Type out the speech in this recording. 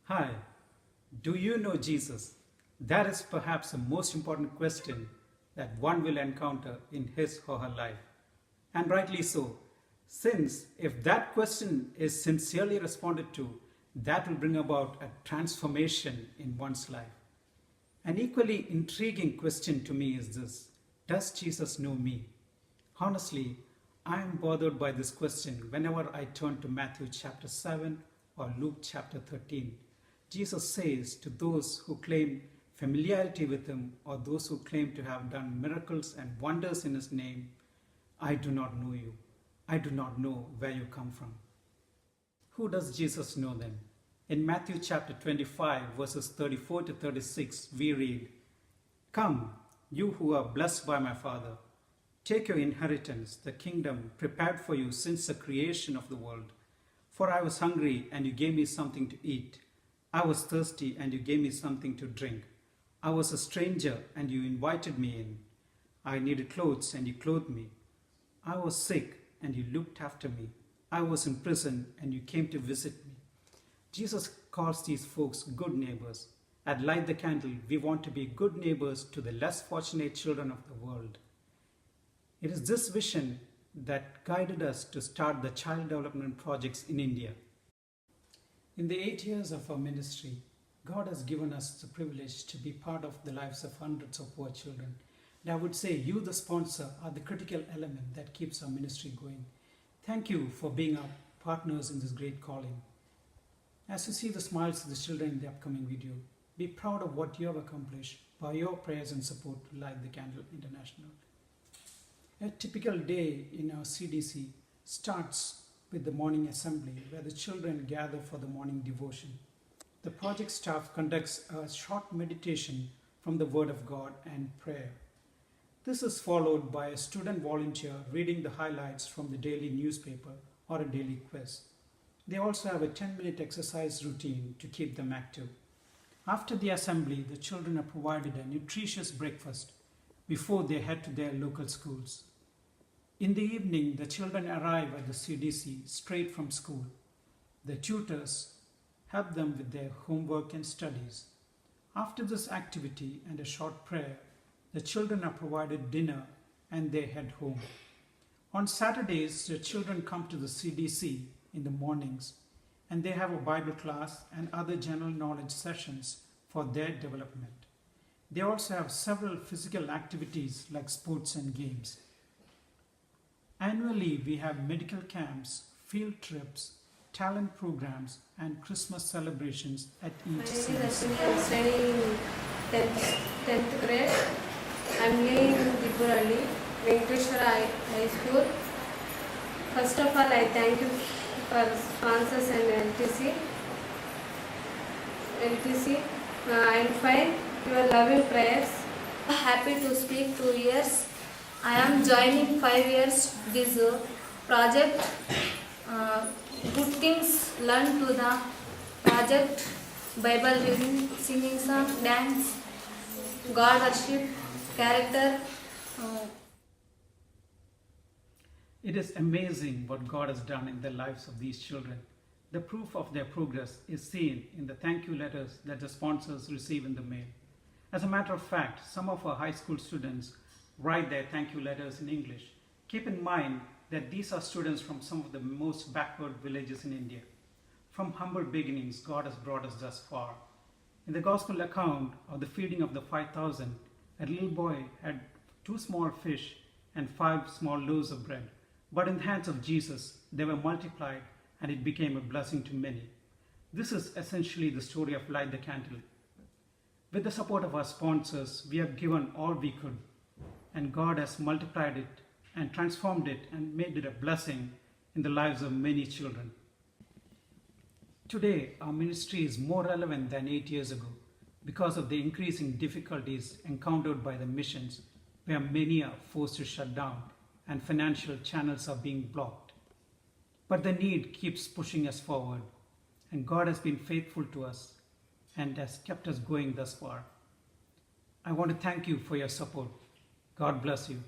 Hi, do you know Jesus? That is perhaps the most important question that one will encounter in his or her life. And rightly so, since if that question is sincerely responded to, that will bring about a transformation in one's life. An equally intriguing question to me is this: does Jesus know me? Honestly, I am bothered by this question whenever I turn to Matthew chapter 7 or Luke chapter 13. Jesus says to those who claim familiarity with him or those who claim to have done miracles and wonders in his name, I do not know you. I do not know where you come from. Who does Jesus know then? In Matthew chapter 25, verses 34 to 36, we read, "Come, you who are blessed by my Father, take your inheritance, the kingdom prepared for you since the creation of the world. For I was hungry, and you gave me something to eat. I was thirsty, and you gave me something to drink. I was a stranger, and you invited me in. I needed clothes, and you clothed me. I was sick, and you looked after me. I was in prison, and you came to visit me." Jesus calls these folks good neighbors. At Light the Candle, we want to be good neighbors to the less fortunate children of the world. It is this vision that guided us to start the child development projects in India. In the 8 years of our ministry, God has given us the privilege to be part of the lives of hundreds of poor children. And I would say you, the sponsor, are the critical element that keeps our ministry going. Thank you for being our partners in this great calling. As you see the smiles of the children in the upcoming video, be proud of what you have accomplished by your prayers and support to Light the Candle International. A typical day in our CDC starts with the morning assembly, where the children gather for the morning devotion. The project staff conducts a short meditation from the Word of God and prayer. This is followed by a student volunteer reading the highlights from the daily newspaper or a daily quiz. They also have a 10-minute exercise routine to keep them active. After the assembly, the children are provided a nutritious breakfast before they head to their local schools. In the evening, the children arrive at the CDC straight from school. The tutors help them with their homework and studies. After this activity and a short prayer, the children are provided dinner and they head home. On Saturdays, the children come to the CDC in the mornings and they have a Bible class and other general knowledge sessions for their development. They also have several physical activities like sports and games. Annually, we have medical camps, field trips, talent programs, and Christmas celebrations at each My name is CDC. Rashmi. I am studying 10th grade. I am living in Tripurali, Venkateshwara High School. First of all, I thank you for sponsors and LTC. And find your loving prayers. Happy to speak 2 years. I am joining 5 years this project. Good things learned to the project: Bible reading, singing song, dance, God worship, character. It is amazing what God has done in the lives of these children. The proof of their progress is seen in the thank you letters that the sponsors receive in the mail. As a matter of fact, some of our high school students write their thank you letters in English. Keep in mind that these are students from some of the most backward villages in India. From humble beginnings, God has brought us thus far. In the gospel account of the feeding of the 5,000, a little boy had 2 small fish and 5 small loaves of bread. But in the hands of Jesus, they were multiplied and it became a blessing to many. This is essentially the story of Light the Candle. With the support of our sponsors, we have given all we could, and God has multiplied it and transformed it and made it a blessing in the lives of many children. Today, our ministry is more relevant than 8 years ago because of the increasing difficulties encountered by the missions, where many are forced to shut down and financial channels are being blocked. But the need keeps pushing us forward, and God has been faithful to us and has kept us going thus far. I want to thank you for your support. God bless you.